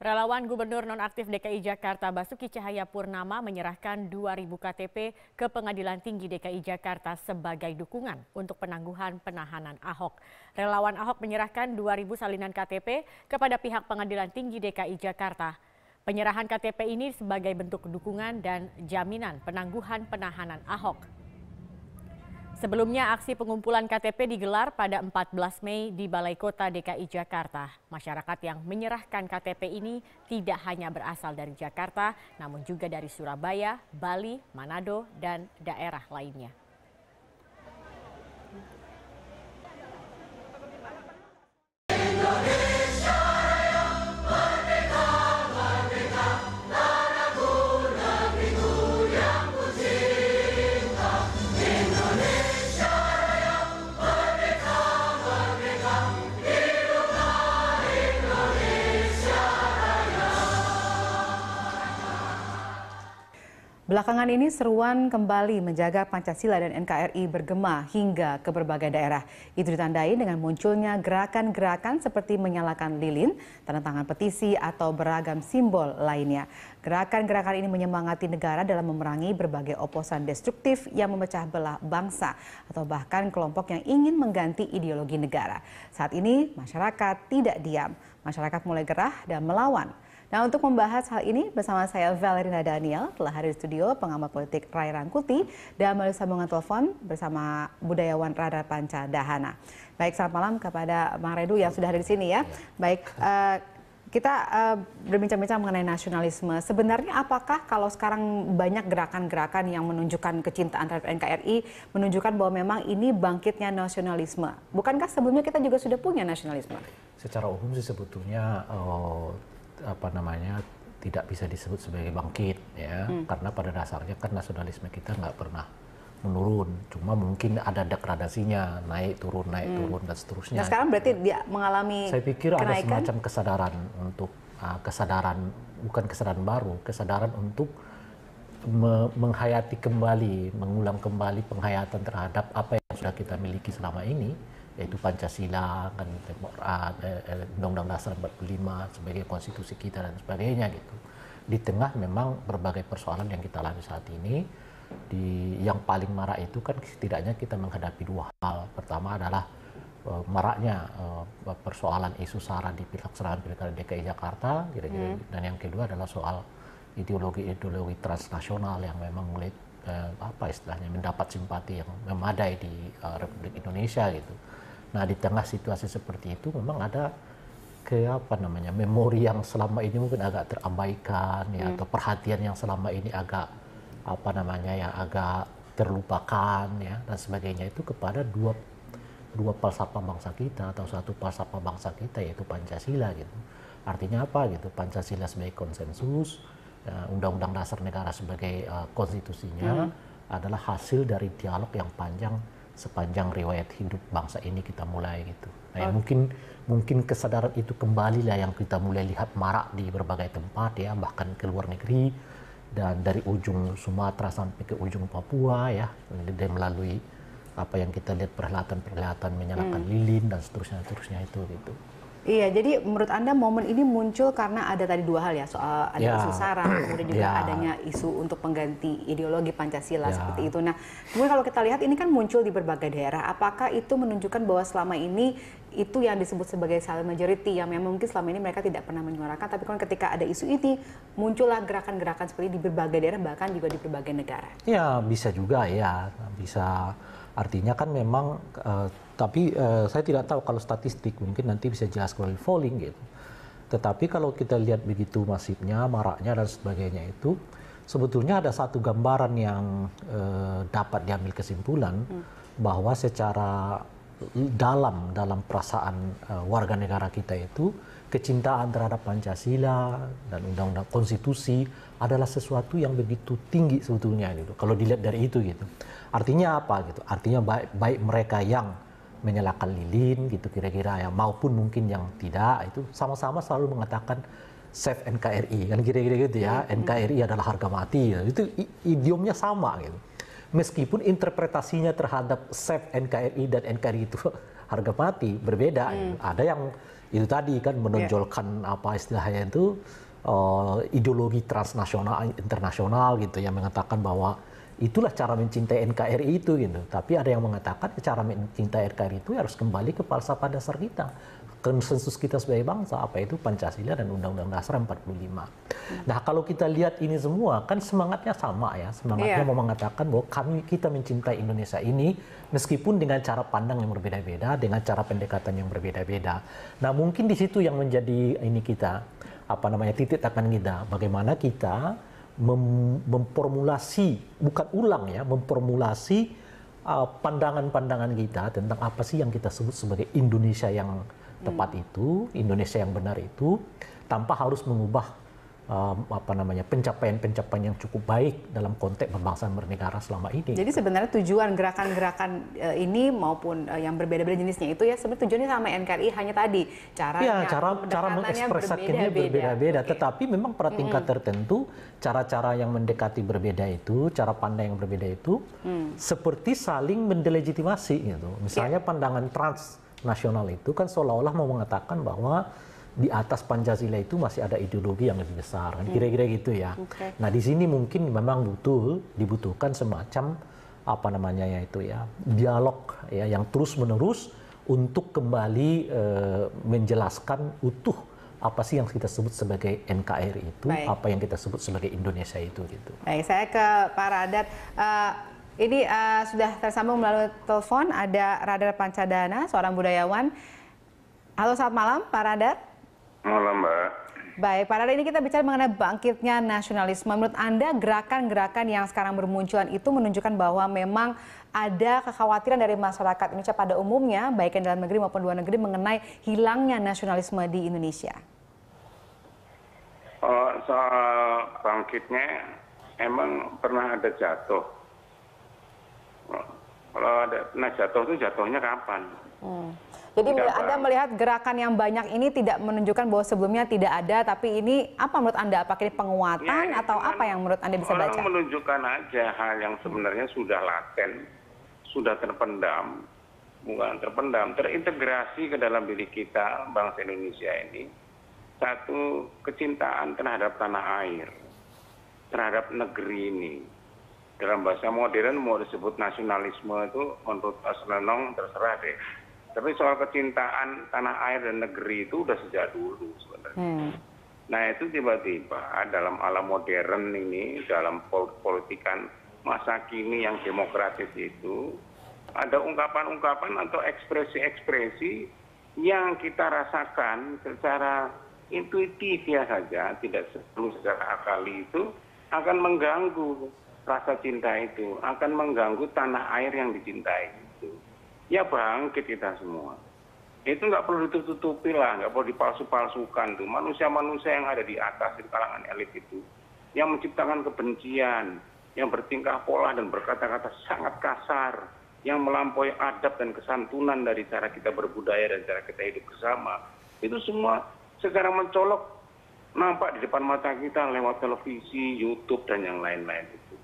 Relawan Gubernur Nonaktif DKI Jakarta Basuki Cahayapurnama menyerahkan 2.000 KTP ke Pengadilan Tinggi DKI Jakarta sebagai dukungan untuk penangguhan penahanan Ahok. Relawan Ahok menyerahkan 2.000 salinan KTP kepada pihak Pengadilan Tinggi DKI Jakarta. Penyerahan KTP ini sebagai bentuk dukungan dan jaminan penangguhan penahanan Ahok. Sebelumnya aksi pengumpulan KTP digelar pada 14 Mei di Balai Kota DKI Jakarta. Masyarakat yang menyerahkan KTP ini tidak hanya berasal dari Jakarta, namun juga dari Surabaya, Bali, Manado, dan daerah lainnya. Belakangan ini seruan kembali menjaga Pancasila dan NKRI bergema hingga ke berbagai daerah. Itu ditandai dengan munculnya gerakan-gerakan seperti menyalakan lilin, tanda tangan petisi, atau beragam simbol lainnya. Gerakan-gerakan ini menyemangati negara dalam memerangi berbagai oposan destruktif yang memecah belah bangsa atau bahkan kelompok yang ingin mengganti ideologi negara. Saat ini masyarakat tidak diam, masyarakat mulai gerah dan melawan. Nah, untuk membahas hal ini bersama saya Valerina Daniel, telah hadir di studio pengamat politik Ray Rangkuti dan melalui sambungan telepon bersama budayawan Radar Panca Dahana. Baik, selamat malam kepada Bang Redu yang sudah hadir di sini ya. Baik, kita berbincang-bincang mengenai nasionalisme. Sebenarnya apakah kalau sekarang banyak gerakan-gerakan yang menunjukkan kecintaan terhadap NKRI, menunjukkan bahwa memang ini bangkitnya nasionalisme? Bukankah sebelumnya kita juga sudah punya nasionalisme? Secara umum sih sebetulnya tidak bisa disebut sebagai bangkit ya, karena pada dasarnya kan nasionalisme kita nggak pernah menurun, cuma mungkin ada degradasinya, naik turun dan seterusnya. Nah, sekarang berarti dia mengalami saya pikir kenaikan? Ada semacam kesadaran untuk bukan kesadaran baru, kesadaran untuk menghayati kembali, mengulang kembali penghayatan terhadap apa yang sudah kita miliki selama ini, yaitu Pancasila, kan, Undang-Undang Dasar 45 sebagai konstitusi kita dan sebagainya gitu. Di tengah memang berbagai persoalan yang kita alami saat ini, yang paling marak itu kan setidaknya kita menghadapi dua hal. Pertama adalah maraknya persoalan isu SARA di pelaksanaan Pilkada DKI Jakarta, dan yang kedua adalah soal ideologi transnasional yang memang mulai mendapat simpati yang memadai di Republik Indonesia gitu. Nah, di tengah situasi seperti itu memang ada memori yang selama ini mungkin agak terabaikan ya, atau perhatian yang selama ini agak agak terlupakan ya dan sebagainya, itu kepada dua falsafah bangsa kita atau satu falsafah bangsa kita, yaitu Pancasila gitu. Artinya apa gitu? Pancasila sebagai konsensus, Undang-Undang Dasar Negara sebagai konstitusinya adalah hasil dari dialog yang panjang sepanjang riwayat hidup bangsa ini kita mulai gitu. Nah, mungkin kesadaran itu kembali lah yang kita mulai lihat marak di berbagai tempat ya, bahkan ke luar negeri, dan dari ujung Sumatera sampai ke ujung Papua ya, dan melalui apa yang kita lihat perhelatan-perhelatan menyalakan lilin dan seterusnya itu gitu. Iya, jadi menurut Anda momen ini muncul karena ada tadi dua hal ya, soal ada isu SARA, kemudian juga adanya isu untuk pengganti ideologi Pancasila seperti itu. Nah, kemudian kalau kita lihat ini kan muncul di berbagai daerah, apakah itu menunjukkan bahwa selama ini itu yang disebut sebagai silent majority yang memang mungkin selama ini mereka tidak pernah menyuarakan, tapi kan ketika ada isu ini muncullah gerakan-gerakan seperti di berbagai daerah, bahkan juga di berbagai negara? Ya, bisa juga ya, bisa. Artinya kan memang tapi saya tidak tahu kalau statistik, mungkin nanti bisa jelas kalau polling gitu. Tetapi kalau kita lihat begitu masifnya, maraknya dan sebagainya itu, sebetulnya ada satu gambaran yang dapat diambil kesimpulan bahwa secara dalam perasaan warga negara kita itu, kecintaan terhadap Pancasila dan undang-undang konstitusi adalah sesuatu yang begitu tinggi sebetulnya gitu. Kalau dilihat dari itu gitu. Artinya apa gitu? Artinya baik mereka yang menyalakan lilin gitu kira-kira ya, maupun mungkin yang tidak, itu sama-sama selalu mengatakan save NKRI kan kira-kira gitu ya. NKRI adalah harga mati ya. Itu idiomnya sama gitu. Meskipun interpretasinya terhadap save NKRI dan NKRI itu harga mati, berbeda. Ada yang itu tadi kan menonjolkan apa istilahnya itu ideologi transnasional, internasional gitu, yang mengatakan bahwa itulah cara mencintai NKRI itu gitu. Tapi ada yang mengatakan cara mencintai NKRI itu harus kembali ke falsafah dasar kita, konsensus kita sebagai bangsa, apa itu Pancasila dan Undang-Undang Dasar 45. Nah, kalau kita lihat ini semua kan semangatnya sama ya, semangatnya mau mengatakan bahwa kita mencintai Indonesia ini meskipun dengan cara pandang yang berbeda-beda, dengan cara pendekatan yang berbeda-beda. Nah, mungkin di situ yang menjadi ini kita titik tekan kita, bagaimana kita memformulasi, bukan ulang ya, memformulasi pandangan-pandangan kita tentang apa sih yang kita sebut sebagai Indonesia yang tepat itu, Indonesia yang benar itu, tanpa harus mengubah pencapaian-pencapaian yang cukup baik dalam konteks berbangsa dan bernegara selama ini. Jadi sebenarnya tujuan gerakan-gerakan ini maupun yang berbeda-beda jenisnya itu ya sebenarnya tujuannya sama NKRI, hanya tadi cara mengekspresikannya berbeda-beda. Tetapi memang pada tingkat tertentu cara-cara yang mendekati berbeda itu, cara pandang yang berbeda itu seperti saling mendelegitimasi gitu. Misalnya pandangan transnasional itu kan seolah-olah mau mengatakan bahwa di atas Pancasila itu masih ada ideologi yang lebih besar, kira-kira gitu ya. Nah, di sini mungkin memang dibutuhkan semacam dialog ya yang terus-menerus untuk kembali menjelaskan utuh apa sih yang kita sebut sebagai NKRI itu, apa yang kita sebut sebagai Indonesia itu gitu. Baik, saya ke Pak Radat. Ini sudah tersambung melalui telepon, ada Radar Pancadana, seorang budayawan. Halo, selamat malam Pak Radat. Malam, Mbak. Baik, Pak Radat, ini kita bicara mengenai bangkitnya nasionalisme. Menurut Anda gerakan-gerakan yang sekarang bermunculan itu menunjukkan bahwa memang ada kekhawatiran dari masyarakat Indonesia pada umumnya, baik yang dalam negeri maupun luar negeri, mengenai hilangnya nasionalisme di Indonesia? Soal bangkitnya, emang pernah ada jatuh. Kalau ada pernah jatuh itu jatuhnya kapan? Jadi Anda melihat gerakan yang banyak ini tidak menunjukkan bahwa sebelumnya tidak ada, tapi ini apa menurut Anda? Apakah ini penguatan atau apa yang menurut Anda bisa baca? Orang menunjukkan aja hal yang sebenarnya sudah laten, sudah terpendam, bukan terpendam, terintegrasi ke dalam diri kita, bangsa Indonesia ini. Satu, kecintaan terhadap tanah air, terhadap negeri ini. Dalam bahasa modern mau disebut nasionalisme itu menurut Mas Lenong terserah deh. Tapi soal kecintaan tanah air dan negeri itu udah sejak dulu sebenarnya. Nah, itu tiba-tiba dalam alam modern ini, dalam politikan masa kini yang demokratis itu, ada ungkapan-ungkapan atau ekspresi-ekspresi yang kita rasakan secara intuitif ya saja, tidak perlu secara akali, itu akan mengganggu rasa cinta itu, akan mengganggu tanah air yang dicintai itu. Ya bangkit kita semua. Itu nggak perlu ditutupi lah, nggak perlu dipalsu-palsukan tuh. Manusia-manusia yang ada di atas, di kalangan elit itu, yang menciptakan kebencian, yang bertingkah pola dan berkata-kata sangat kasar, yang melampaui adab dan kesantunan dari cara kita berbudaya dan cara kita hidup bersama. Itu semua secara mencolok nampak di depan mata kita lewat televisi, YouTube, dan yang lain-lain itu.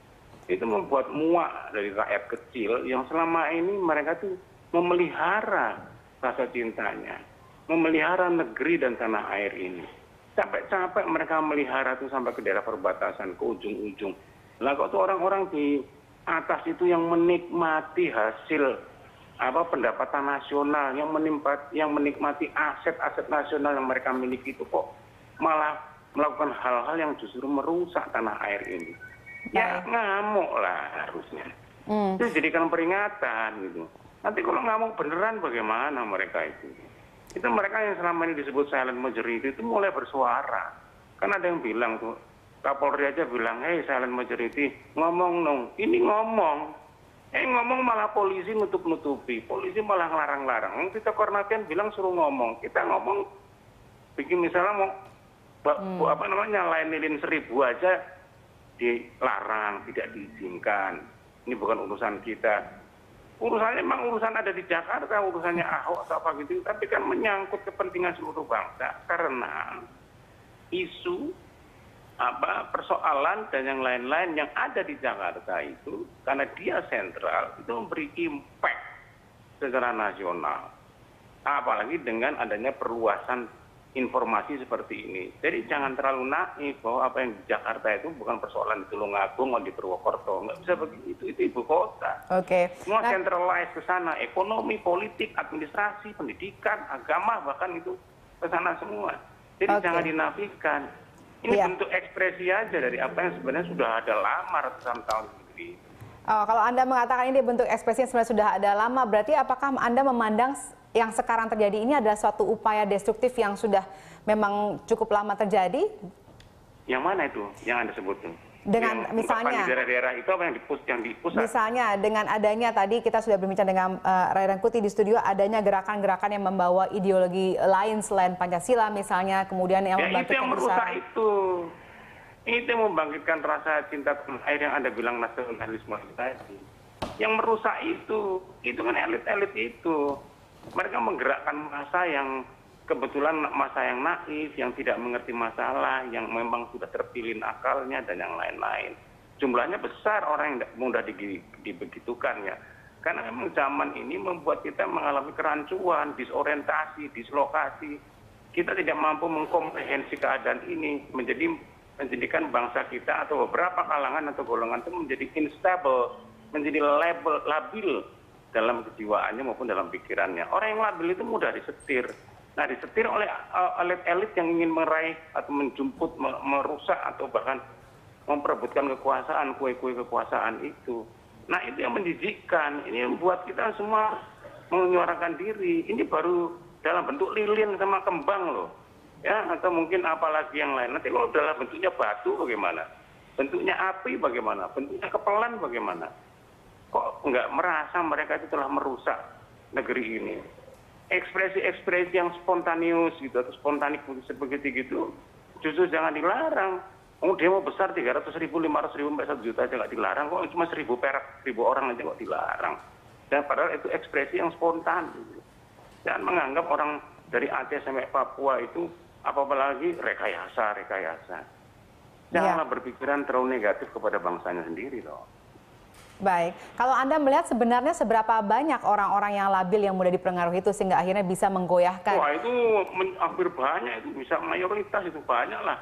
Itu membuat muak dari rakyat kecil yang selama ini mereka tuh memelihara rasa cintanya, memelihara negeri dan tanah air ini. Capek-capek mereka melihara itu sampai ke daerah perbatasan, ke ujung-ujung. Lah kok tuh orang-orang di atas itu yang menikmati hasil pendapatan nasional, yang menikmati aset-aset nasional yang mereka miliki itu kok malah melakukan hal-hal yang justru merusak tanah air ini. Ya ngamuk lah harusnya. Itu jadikan peringatan gitu. Nanti kalau ngamuk beneran bagaimana mereka itu? Itu mereka yang selama ini disebut silent majority itu mulai bersuara. Kan ada yang bilang tuh, Kapolri aja bilang, hey silent majority, ngomong dong. Ini ngomong. Ngomong malah polisi nutup-nutupi. Polisi malah ngelarang-larang. Kita koordinasian bilang suruh ngomong. Kita ngomong, bikin misalnya mau nyalain lilin 1000 aja dilarang, tidak diizinkan. Ini bukan urusan kita. Urusannya memang urusan ada di Jakarta, urusannya Ahok atau apa gitu, tapi kan menyangkut kepentingan seluruh bangsa karena isu persoalan dan yang lain-lain yang ada di Jakarta itu karena dia sentral itu memberi impact secara nasional. apalagi dengan adanya perluasan informasi seperti ini. Jadi jangan terlalu naif bahwa apa yang di Jakarta itu bukan persoalan di Tulungagung atau di Purwokerto. Nggak bisa begitu, itu ibu kota. Oke. Semua centralized ke sana, ekonomi, politik, administrasi, pendidikan, agama, bahkan itu ke sana semua. Jadi jangan dinafikan. Ini bentuk ekspresi aja dari apa yang sebenarnya sudah ada lama ratusan tahun ini. Oh, kalau Anda mengatakan ini bentuk ekspresi yang sebenarnya sudah ada lama, berarti apakah Anda memandang yang sekarang terjadi ini adalah suatu upaya destruktif yang sudah memang cukup lama terjadi? Yang mana itu yang Anda sebut tuh? Dengan yang misalnya di daerah-daerah itu apa yang di pusat? Misalnya dengan adanya tadi kita sudah berbincang dengan Ray Rangkuti di studio, adanya gerakan-gerakan yang membawa ideologi lain selain Pancasila misalnya, kemudian yang itu yang merusak itu. Itu yang membangkitkan rasa cinta tanah air yang Anda bilang nasionalisme tadi. Yang merusak itu kan elit-elit itu. Mereka menggerakkan massa yang kebetulan massa yang naif, yang tidak mengerti masalah, yang memang sudah terpilih akalnya dan yang lain-lain. Jumlahnya besar orang yang mudah dibegitukan ya. Karena memang zaman ini membuat kita mengalami kerancuan, disorientasi, dislokasi. Kita tidak mampu mengkomprehensi keadaan ini, menjadikan bangsa kita atau beberapa kalangan atau golongan itu menjadi instable, menjadi labil dalam kejiwaannya maupun dalam pikirannya. Orang yang labil itu mudah disetir. Nah, disetir oleh elit-elit yang ingin meraih atau menjemput, merusak atau bahkan memperebutkan kekuasaan, kue-kue kekuasaan itu. Nah, itu yang menjijikkan. Ini membuat kita semua menyuarakan diri. Ini baru dalam bentuk lilin sama kembang loh. Ya, atau mungkin apalagi yang lain. Nanti kalau dalam bentuknya batu bagaimana? Bentuknya api bagaimana? Bentuknya kepelan bagaimana? Kok nggak merasa mereka itu telah merusak negeri ini? Ekspresi-ekspresi yang spontaneous gitu atau spontanik seperti gitu justru jangan dilarang. Demo besar 300.000, 500.000 sampai 1 juta aja nggak dilarang. Kok cuma 1.000 perak, 1.000 orang aja kok dilarang? Dan padahal itu ekspresi yang spontan. Gitu. Jangan menganggap orang dari Aceh sampai Papua itu apalagi rekayasa. Janganlah berpikiran terlalu negatif kepada bangsanya sendiri loh. Baik, kalau Anda melihat sebenarnya seberapa banyak orang-orang yang labil yang mudah dipengaruhi itu sehingga akhirnya bisa menggoyahkan? Wah, itu hampir banyak, itu bisa mayoritas, itu banyak lah.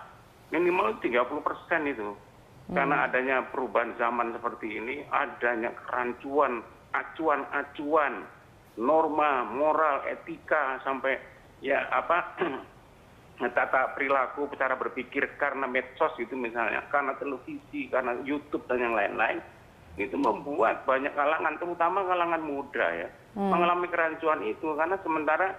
Minimal 30% itu. Karena adanya perubahan zaman seperti ini, adanya kerancuan, acuan-acuan, norma, moral, etika, sampai tata perilaku, cara berpikir karena medsos itu misalnya, karena televisi, karena YouTube dan yang lain-lain. Itu membuat banyak kalangan, terutama kalangan muda ya, mengalami kerancuan itu. Karena sementara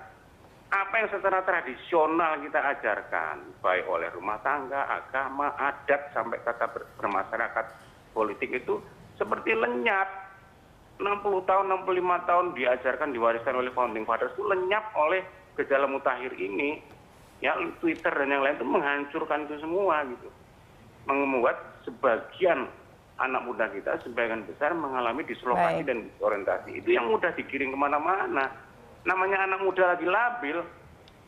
apa yang secara tradisional kita ajarkan, baik oleh rumah tangga, agama, adat, sampai kata bermasyarakat politik itu seperti lenyap. 60 tahun, 65 tahun diajarkan, diwariskan oleh founding fathers itu lenyap oleh gejala mutakhir ini. Ya, Twitter dan yang lain itu menghancurkan itu semua gitu. Membuat sebagian anak muda kita sebagian besar mengalami dislokasi dan disorientasi. Itu yang mudah digiring kemana-mana. Namanya anak muda lagi labil,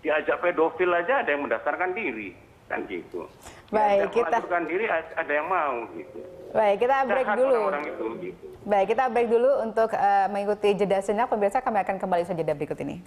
diajak pedofil aja ada yang mendaftarkan diri. Kan gitu. Baik, kita mendaftarkan diri ada yang mau gitu. Baik, kita break dulu. Orang-orang itu, gitu. Baik, kita break dulu untuk mengikuti jeda sejenak. Pemirsa, kami akan kembali saja jeda berikut ini.